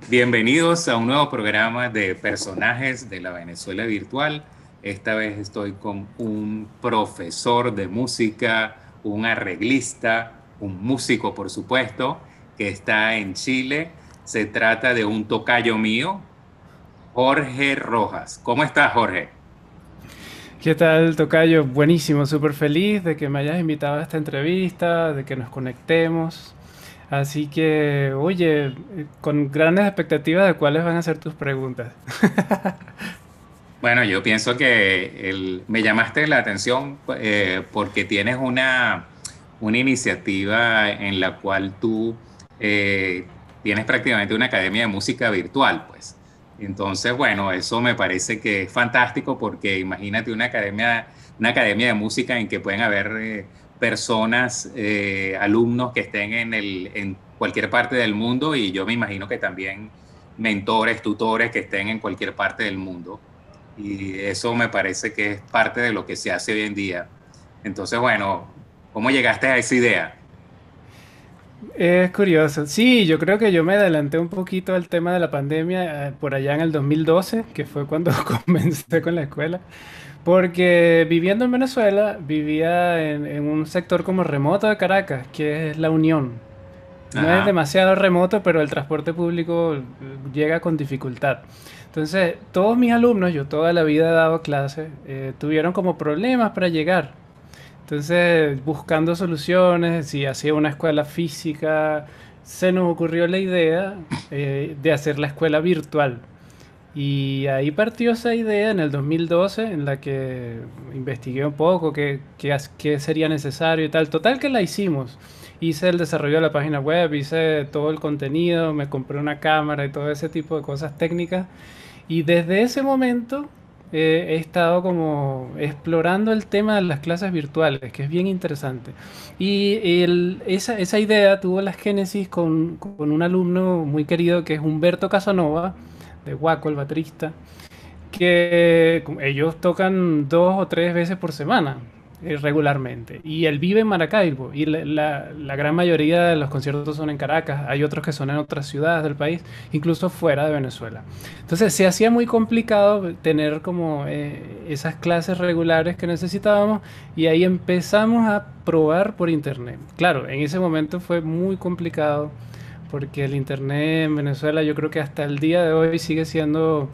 Bienvenidos a un nuevo programa de personajes de la Venezuela virtual. Esta vez estoy con un profesor de música, un arreglista, un músico, por supuesto, que está en Chile. Se trata de un tocayo mío, Jorge Rojas. ¿Cómo estás, Jorge? ¿Qué tal, tocayo? Buenísimo, súper feliz de que me hayas invitado a esta entrevista, de que nos conectemos. Así que, oye, con grandes expectativas de cuáles van a ser tus preguntas. Bueno, yo pienso que me llamaste la atención porque tienes una iniciativa en la cual tú tienes prácticamente una academia de música virtual, pues. Entonces, bueno, eso me parece que es fantástico porque imagínate una academia de música en que pueden haber personas, alumnos que estén en cualquier parte del mundo y yo me imagino que también mentores, tutores que estén en cualquier parte del mundo. Y eso me parece que es parte de lo que se hace hoy en día. Entonces, bueno, ¿cómo llegaste a esa idea? Es curioso. Sí, yo creo que yo me adelanté un poquito al tema de la pandemia por allá en el 2012, que fue cuando comencé con la escuela. Porque viviendo en Venezuela, vivía en un sector como remoto de Caracas, que es La Unión. No es Ajá. demasiado remoto, pero el transporte público llega con dificultad. Entonces, todos mis alumnos, yo toda la vida he dado clases, tuvieron como problemas para llegar. Entonces, buscando soluciones, si hacía una escuela física, se nos ocurrió la idea de hacer la escuela virtual. Y ahí partió esa idea en el 2012 en la que investigué un poco qué sería necesario y tal. Total que la hicimos. Hice el desarrollo de la página web, hice todo el contenido, me compré una cámara y todo ese tipo de cosas técnicas. Y desde ese momento he estado como explorando el tema de las clases virtuales, que es bien interesante. Y esa idea tuvo la génesis con un alumno muy querido que es Humberto Casanova, de Guaco, el baterista, que ellos tocan 2 o 3 veces por semana regularmente. Y él vive en Maracaibo y la gran mayoría de los conciertos son en Caracas. Hay otros que son en otras ciudades del país, incluso fuera de Venezuela. Entonces se hacía muy complicado tener como esas clases regulares que necesitábamos y ahí empezamos a probar por internet. Claro, en ese momento fue muy complicado porque el internet en Venezuela yo creo que hasta el día de hoy sigue siendo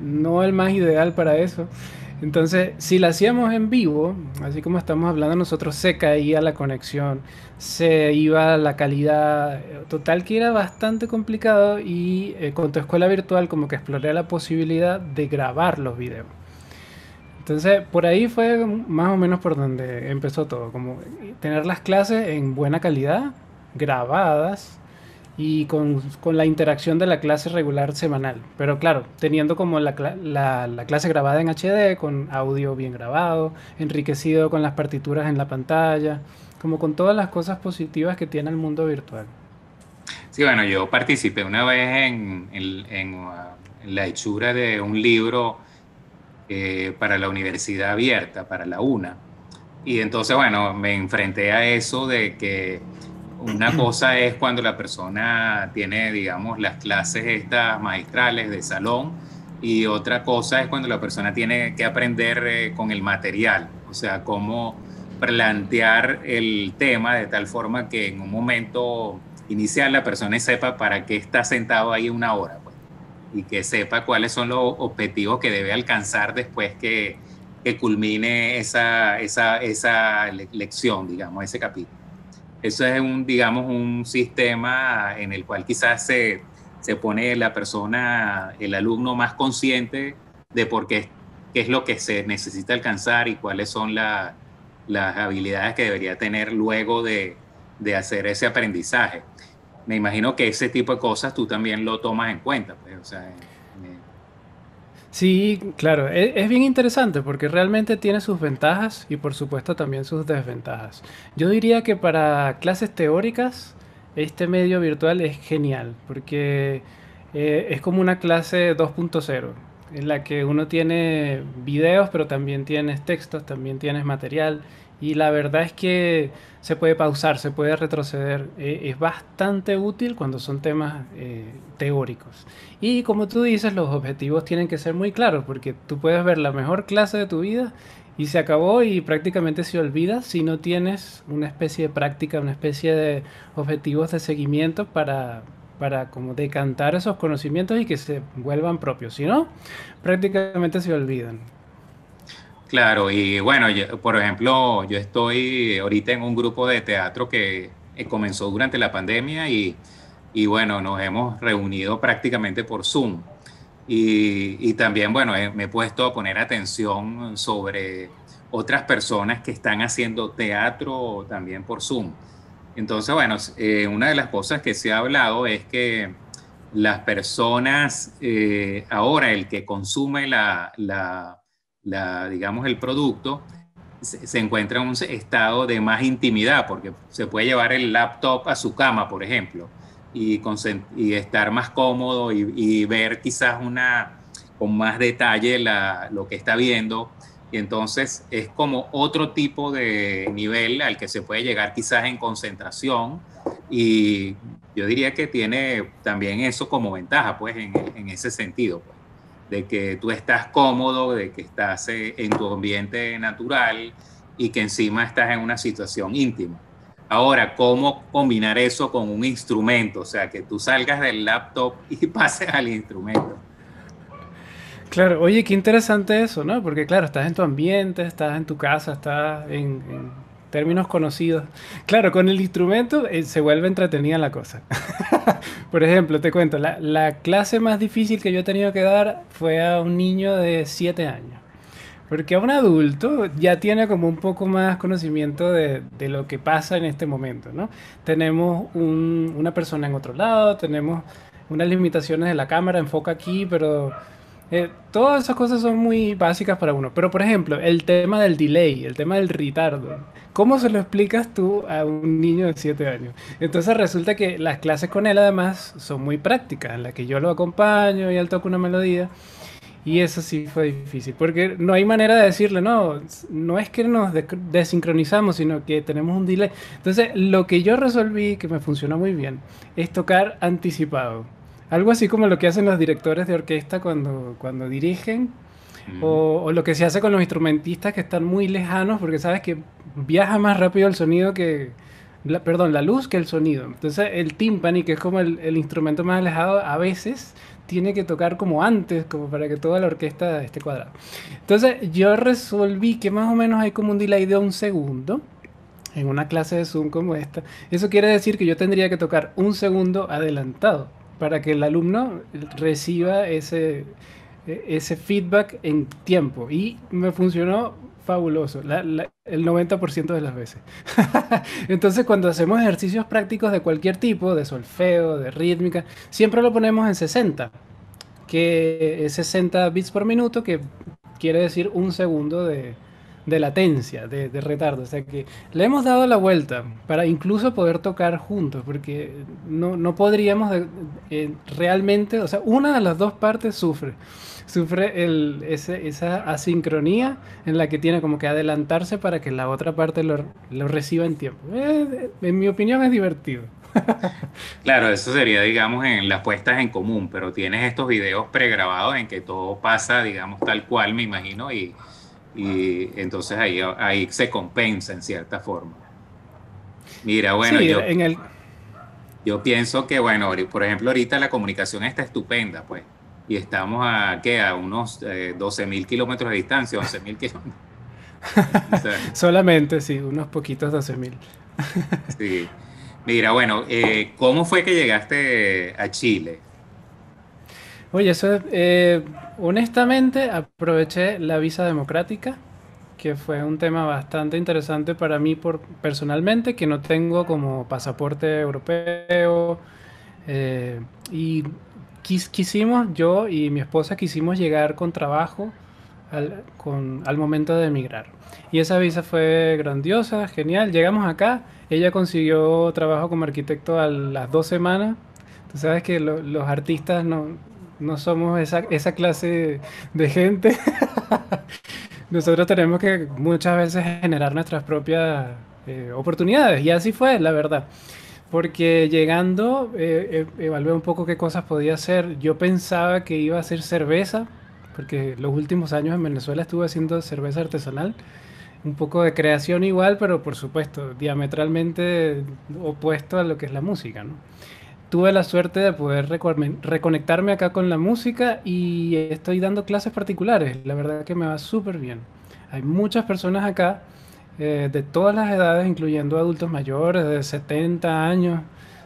no el más ideal para eso. Entonces, si la hacíamos en vivo, así como estamos hablando nosotros, se caía la conexión, se iba la calidad, total que era bastante complicado y con tu escuela virtual como que exploré la posibilidad de grabar los videos. Entonces, por ahí fue más o menos por donde empezó todo, como tener las clases en buena calidad, grabadas y con la interacción de la clase regular semanal. Pero claro, teniendo como la clase grabada en HD, con audio bien grabado, enriquecido con las partituras en la pantalla, como con todas las cosas positivas que tiene el mundo virtual. Sí, bueno, yo participé una vez en la hechura de un libro para la Universidad Abierta, para la UNA. Y entonces, bueno, me enfrenté a eso de que una cosa es cuando la persona tiene, digamos, las clases estas maestrales de salón y otra cosa es cuando la persona tiene que aprender con el material, o sea, cómo plantear el tema de tal forma que en un momento inicial la persona sepa para qué está sentado ahí una hora, pues, y que sepa cuáles son los objetivos que debe alcanzar después que culmine esa lección, digamos, ese capítulo. Eso es digamos, un sistema en el cual quizás se pone la persona, el alumno más consciente de qué es lo que se necesita alcanzar y cuáles son las habilidades que debería tener luego de hacer ese aprendizaje. Me imagino que ese tipo de cosas tú también lo tomas en cuenta, pues, o sea, Sí, claro, es bien interesante porque realmente tiene sus ventajas y por supuesto también sus desventajas. Yo diría que para clases teóricas este medio virtual es genial porque es como una clase 2.0. en la que uno tiene videos, pero también tienes textos, también tienes material. Y la verdad es que se puede pausar, se puede retroceder. Es bastante útil cuando son temas teóricos. Y como tú dices, los objetivos tienen que ser muy claros, porque tú puedes ver la mejor clase de tu vida y se acabó y prácticamente se olvida si no tienes una especie de práctica, una especie de objetivos de seguimiento para como decantar esos conocimientos y que se vuelvan propios. Si no, prácticamente se olvidan. Claro, y bueno, por ejemplo, yo estoy ahorita en un grupo de teatro que comenzó durante la pandemia y bueno, nos hemos reunido prácticamente por Zoom. Y también, bueno, me he puesto a poner atención sobre otras personas que están haciendo teatro también por Zoom. Entonces, bueno, una de las cosas que se ha hablado es que las personas, ahora el que consume digamos, el producto, se encuentra en un estado de más intimidad, porque se puede llevar el laptop a su cama, por ejemplo, y estar más cómodo y ver quizás con más detalle lo que está viendo. Y entonces es como otro tipo de nivel al que se puede llegar quizás en concentración. Y yo diría que tiene también eso como ventaja, pues, en ese sentido, pues, de que tú estás cómodo, de que estás en tu ambiente natural y que encima estás en una situación íntima. Ahora, ¿cómo combinar eso con un instrumento? O sea, que tú salgas del laptop y pases al instrumento. Claro, oye, qué interesante eso, ¿no? Porque claro, estás en tu ambiente, estás en tu casa, estás en términos conocidos. Claro, con el instrumento se vuelve entretenida la cosa. Por ejemplo, te cuento, la clase más difícil que yo he tenido que dar fue a un niño de 7 años. Porque a un adulto ya tiene como un poco más conocimiento de lo que pasa en este momento, ¿no? Tenemos una persona en otro lado, tenemos unas limitaciones de la cámara, enfoca aquí, pero todas esas cosas son muy básicas para uno. Pero por ejemplo, el tema del delay, el tema del retardo, ¿cómo se lo explicas tú a un niño de 7 años? Entonces resulta que las clases con él además son muy prácticas, en las que yo lo acompaño y él toca una melodía. Y eso sí fue difícil, porque no hay manera de decirle, no, no es que nos desincronizamos, sino que tenemos un delay. Entonces, lo que yo resolví, que me funcionó muy bien, es tocar anticipado. Algo así como lo que hacen los directores de orquesta cuando dirigen, Mm. o lo que se hace con los instrumentistas que están muy lejanos, porque sabes que viaja más rápido el sonido perdón, la luz que el sonido. Entonces el timpani, que es como el instrumento más alejado, a veces tiene que tocar como antes, como para que toda la orquesta esté cuadrada. Entonces yo resolví que más o menos hay como un delay de 1 segundo en una clase de Zoom como esta. Eso quiere decir que yo tendría que tocar 1 segundo adelantado para que el alumno reciba ese feedback en tiempo. Y me funcionó fabuloso, el 90% de las veces. Entonces, cuando hacemos ejercicios prácticos de cualquier tipo, de solfeo, de rítmica, siempre lo ponemos en 60, que es 60 bits por minuto, que quiere decir 1 segundo de latencia, de retardo. O sea que le hemos dado la vuelta para incluso poder tocar juntos, porque no podríamos realmente, o sea, una de las dos partes sufre esa asincronía en la que tiene como que adelantarse para que la otra parte lo reciba en tiempo. En mi opinión es divertido. Claro, eso sería, digamos, en las puestas en común, pero tienes estos videos pregrabados en que todo pasa, digamos, tal cual, me imagino, y entonces ahí se compensa en cierta forma. Mira, bueno, Sí, en el, yo pienso que, bueno, por ejemplo, ahorita la comunicación está estupenda, pues, y estamos ¿qué? A unos 12.000 kilómetros de distancia, 11.000 kilómetros. O sea, solamente, sí, unos poquitos 12.000. sí. Mira, bueno, ¿cómo fue que llegaste a Chile? Oye, honestamente aproveché la visa democrática, que fue un tema bastante interesante para mí personalmente, que no tengo como pasaporte europeo. Y yo y mi esposa quisimos llegar con trabajo al momento de emigrar. Y esa visa fue grandiosa, genial. Llegamos acá, ella consiguió trabajo como arquitecto a las 2 semanas. Tú sabes que los artistas no, no somos esa clase de gente. Nosotros tenemos que muchas veces generar nuestras propias oportunidades. Y así fue, la verdad. Porque llegando, evalué un poco qué cosas podía hacer. Yo pensaba que iba a hacer cerveza, porque los últimos años en Venezuela estuve haciendo cerveza artesanal. Un poco de creación igual, pero por supuesto, diametralmente opuesto a lo que es la música, ¿no? Tuve la suerte de poder reconectarme acá con la música y estoy dando clases particulares. La verdad que me va súper bien. Hay muchas personas acá de todas las edades, incluyendo adultos mayores de 70 años,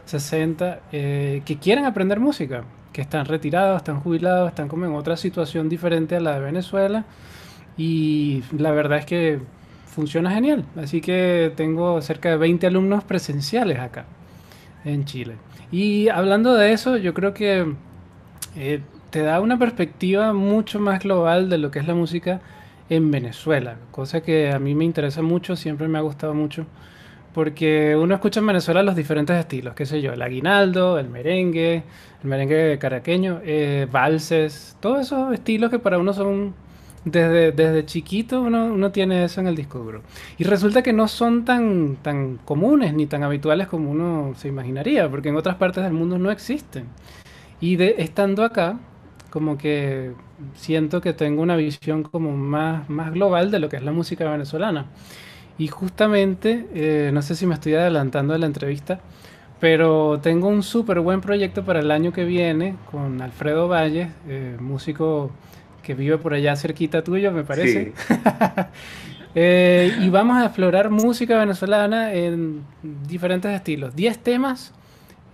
60, que quieren aprender música, que están retirados, están jubilados, están como en otra situación diferente a la de Venezuela y la verdad es que funciona genial. Así que tengo cerca de 20 alumnos presenciales acá en Chile. Y hablando de eso, yo creo que eh, te da una perspectiva mucho más global de lo que es la música en Venezuela, cosa que a mí me interesa mucho, siempre me ha gustado mucho, porque uno escucha en Venezuela los diferentes estilos, qué sé yo, el aguinaldo, el merengue caraqueño, valses, todos esos estilos que para uno son, desde chiquito uno tiene eso en el disco duro. Y resulta que no son tan comunes ni tan habituales como uno se imaginaría, porque en otras partes del mundo no existen. Y estando acá, como que siento que tengo una visión como más global de lo que es la música venezolana. Y justamente, no sé si me estoy adelantando de la entrevista, pero tengo un súper buen proyecto para el año que viene con Alfredo Valles, músico que vive por allá cerquita tuyo, me parece. Sí. Y vamos a explorar música venezolana en diferentes estilos. 10 temas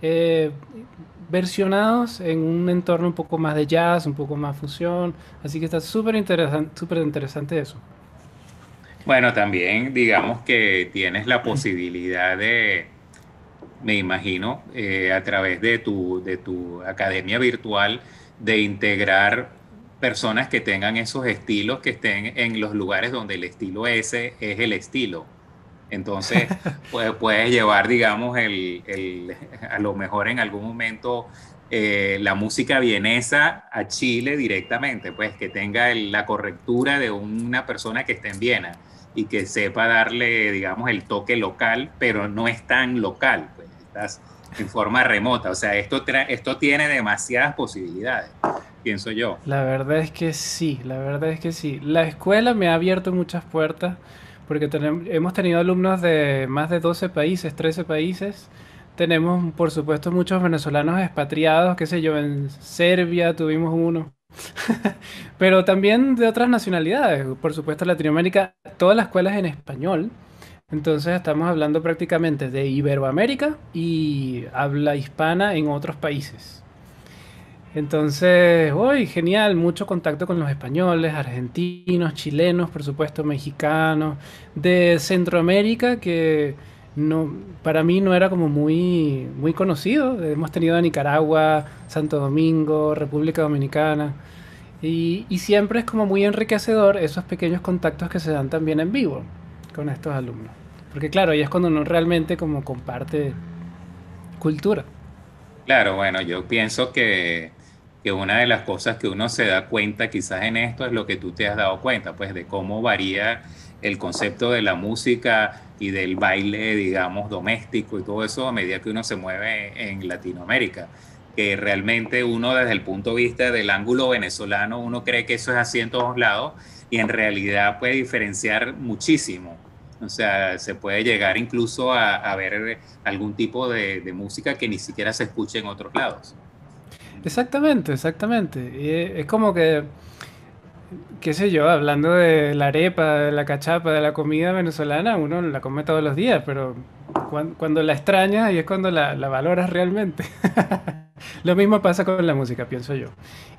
eh, versionados en un entorno un poco más de jazz, un poco más fusión. Así que está súper interesante eso. Bueno, también digamos que tienes la posibilidad de, me imagino, a través de tu academia virtual, de integrar personas que tengan esos estilos, que estén en los lugares donde el estilo ese es el estilo. Entonces, pues, puedes llevar, digamos, a lo mejor en algún momento la música vienesa a Chile directamente, pues que tenga la correctura de una persona que esté en Viena y que sepa darle, digamos, el toque local, pero no es tan local, pues estás en forma remota. O sea, esto tiene demasiadas posibilidades, pienso yo. La verdad es que sí, la verdad es que sí. La escuela me ha abierto muchas puertas porque hemos tenido alumnos de más de 12 países, 13 países. Tenemos, por supuesto, muchos venezolanos expatriados, qué sé yo, en Serbia tuvimos uno. Pero también de otras nacionalidades, por supuesto, Latinoamérica, todas las escuelas en español. Entonces estamos hablando prácticamente de Iberoamérica y habla hispana en otros países. Entonces, uy, genial, mucho contacto con los españoles, argentinos, chilenos, por supuesto, mexicanos, de Centroamérica, que no, para mí no era como muy conocido. Hemos tenido a Nicaragua, Santo Domingo, República Dominicana, y siempre es como muy enriquecedor esos pequeños contactos que se dan también en vivo con estos alumnos. Porque claro, ahí es cuando uno realmente como comparte cultura. Claro, bueno, yo pienso que una de las cosas que uno se da cuenta quizás en esto es lo que tú te has dado cuenta, pues de cómo varía el concepto de la música y del baile, digamos, doméstico y todo eso a medida que uno se mueve en Latinoamérica. Que realmente uno desde el punto de vista del ángulo venezolano, uno cree que eso es así en todos lados y en realidad puede diferenciar muchísimo. O sea, se puede llegar incluso a ver algún tipo de música que ni siquiera se escuche en otros lados. Exactamente, exactamente. Es como que, qué sé yo, hablando de la arepa, de la cachapa, de la comida venezolana, uno la come todos los días, pero cuando la extrañas y es cuando la valoras realmente. Lo mismo pasa con la música, pienso yo.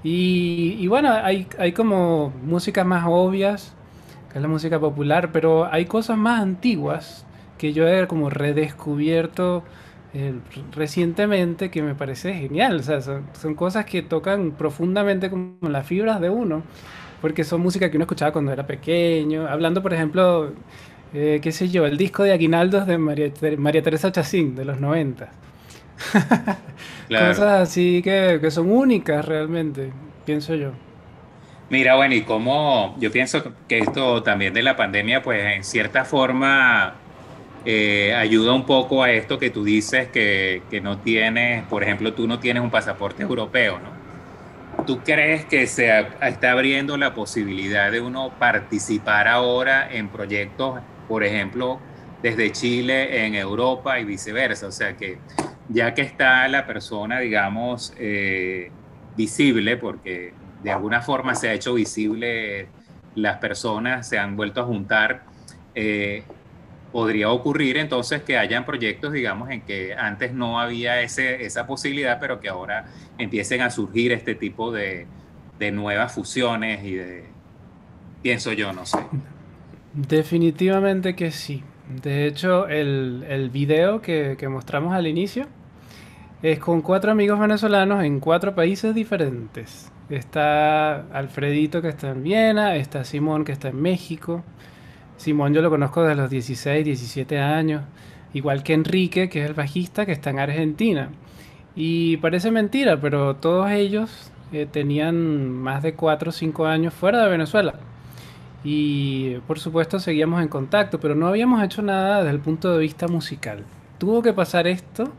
Y bueno, hay como músicas más obvias, que es la música popular, pero hay cosas más antiguas que yo he como redescubierto eh, recientemente que me parece genial. O sea, son cosas que tocan profundamente como las fibras de uno, porque son música que uno escuchaba cuando era pequeño. Hablando, por ejemplo, qué sé yo, el disco de Aguinaldos de María Teresa Chacín, de los 90. claro. Cosas así que son únicas realmente, pienso yo. Mira, bueno, y cómo yo pienso que esto también de la pandemia, pues en cierta forma ayuda un poco a esto que tú dices que no tienes, por ejemplo, tú no tienes un pasaporte europeo, ¿no? ¿Tú crees que está abriendo la posibilidad de uno participar ahora en proyectos, por ejemplo, desde Chile en Europa y viceversa? O sea que ya que está la persona, digamos, visible, porque de alguna forma se ha hecho visible, las personas se han vuelto a juntar, podría ocurrir entonces que hayan proyectos, digamos, en que antes no había esa posibilidad, pero que ahora empiecen a surgir este tipo de nuevas fusiones pienso yo, no sé. Definitivamente que sí. De hecho, el video que mostramos al inicio es con cuatro amigos venezolanos en cuatro países diferentes. Está Alfredito que está en Viena, está Simón que está en México. Simón yo lo conozco desde los 16, 17 años. Igual que Enrique, que es el bajista, que está en Argentina. Y parece mentira, pero todos ellos tenían más de 4 o 5 años fuera de Venezuela. Y por supuesto seguíamos en contacto, pero no habíamos hecho nada desde el punto de vista musical. Tuvo que pasar esto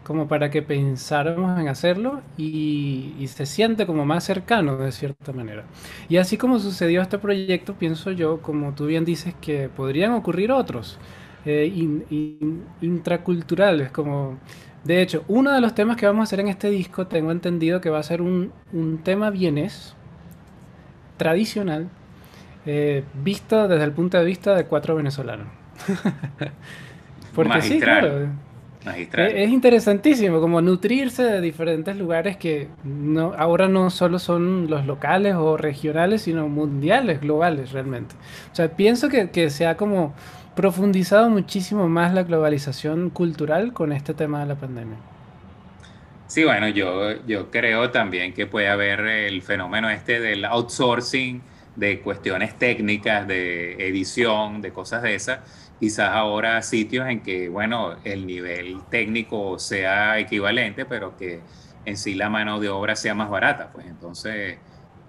como para que pensáramos en hacerlo y se siente como más cercano de cierta manera. Y así como sucedió este proyecto, pienso yo, como tú bien dices, que podrían ocurrir otros intraculturales, como... De hecho, uno de los temas que vamos a hacer en este disco, tengo entendido que va a ser un tema vienés, tradicional, visto desde el punto de vista de cuatro venezolanos. Porque sí, Magistral, claro, magistral. es interesantísimo como nutrirse de diferentes lugares que no, ahora no solo son los locales o regionales, sino mundiales, globales realmente. O sea, pienso que se ha como profundizado muchísimo más la globalización cultural con este tema de la pandemia. Sí, bueno, yo creo también que puede haber el fenómeno este del outsourcing de cuestiones técnicas, de edición, de cosas de esas. Quizás ahora sitios en que, bueno, el nivel técnico sea equivalente, pero que en sí la mano de obra sea más barata. Pues entonces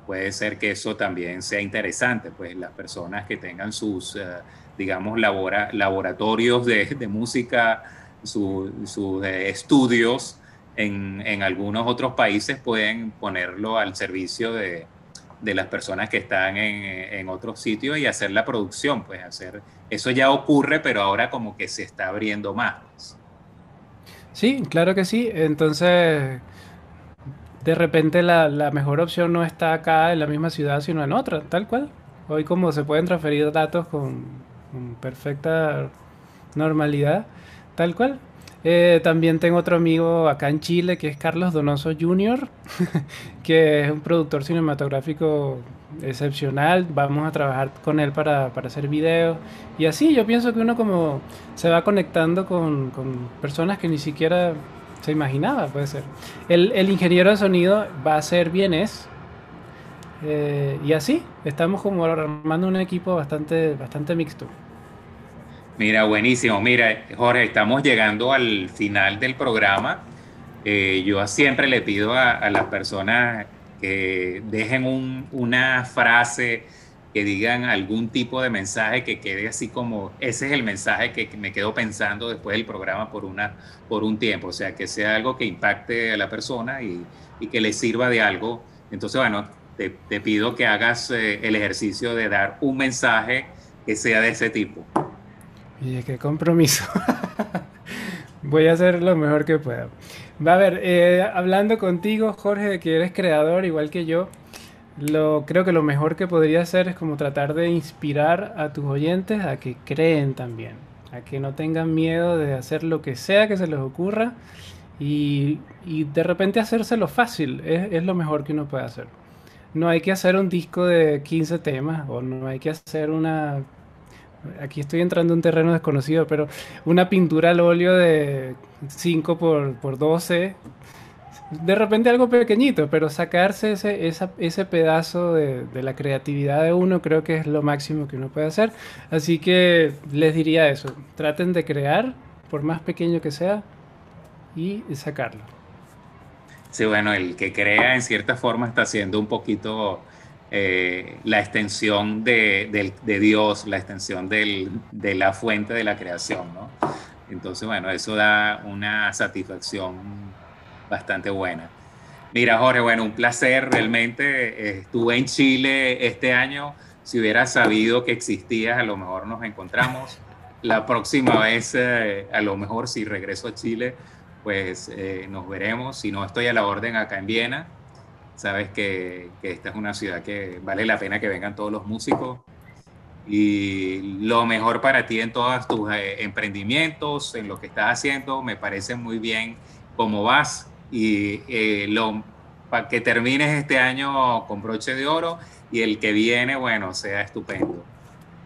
puede ser que eso también sea interesante, pues las personas que tengan sus, digamos, laboratorios de música, sus estudios en algunos otros países pueden ponerlo al servicio de las personas que están en otros sitios y hacer la producción, pues hacer, eso ya ocurre, pero ahora como que se está abriendo más, pues. Sí, claro que sí. Entonces, de repente la mejor opción no está acá en la misma ciudad, sino en otra, tal cual. Hoy como se pueden transferir datos con perfecta normalidad, tal cual. También tengo otro amigo acá en Chile que es Carlos Donoso Jr., que es un productor cinematográfico excepcional. Vamos a trabajar con él para hacer videos. Y así yo pienso que uno como se va conectando con personas que ni siquiera se imaginaba, puede ser. El ingeniero de sonido va a ser bienes. Y así, estamos como armando un equipo bastante mixto. Mira, buenísimo. Mira, Jorge, estamos llegando al final del programa. Yo siempre le pido a las personas que dejen una frase, que digan algún tipo de mensaje que quede así como, ese es el mensaje que me quedo pensando después del programa por un tiempo. O sea, que sea algo que impacte a la persona y que le sirva de algo. Entonces, bueno, te pido que hagas el ejercicio de dar un mensaje que sea de ese tipo. Y qué compromiso. Voy a hacer lo mejor que pueda. Va a ver, hablando contigo, Jorge, de que eres creador igual que yo, creo que lo mejor que podría hacer es como tratar de inspirar a tus oyentes a que creen también, a que no tengan miedo de hacer lo que sea que se les ocurra y de repente hacérselo fácil, es lo mejor que uno puede hacer. No hay que hacer un disco de 15 temas o no hay que hacer una... Aquí estoy entrando en un terreno desconocido, pero una pintura al óleo de 5 por 12, de repente algo pequeñito, pero sacarse ese pedazo de la creatividad de uno creo que es lo máximo que uno puede hacer. Así que les diría eso, traten de crear, por más pequeño que sea, y sacarlo. Sí, bueno, el que crea en cierta forma está haciendo un poquito la extensión de Dios, la extensión de la fuente de la creación, ¿no? Entonces, bueno, eso da una satisfacción bastante buena. Mira, Jorge, bueno, un placer realmente. Estuve en Chile este año. Si hubiera sabido que existías, a lo mejor nos encontramos. La próxima vez, a lo mejor si regreso a Chile, pues nos veremos. Si no, estoy a la orden acá en Viena. Sabes que esta es una ciudad que vale la pena que vengan todos los músicos. Y lo mejor para ti en todos tus emprendimientos, en lo que estás haciendo, me parece muy bien cómo vas y para que termines este año con broche de oro y el que viene, bueno, sea estupendo.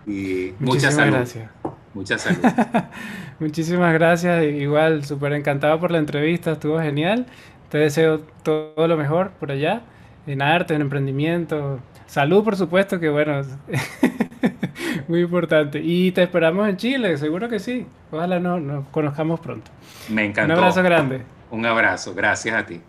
Y mucha Muchísimas salud, gracias. mucha salud. Muchísimas gracias. Igual, súper encantado por la entrevista, estuvo genial. Te deseo todo lo mejor por allá, en arte, en emprendimiento. Salud, por supuesto, que bueno, muy importante. Y te esperamos en Chile, seguro que sí. Ojalá nos conozcamos pronto. Me Un abrazo encantó. grande. Un abrazo, gracias a ti.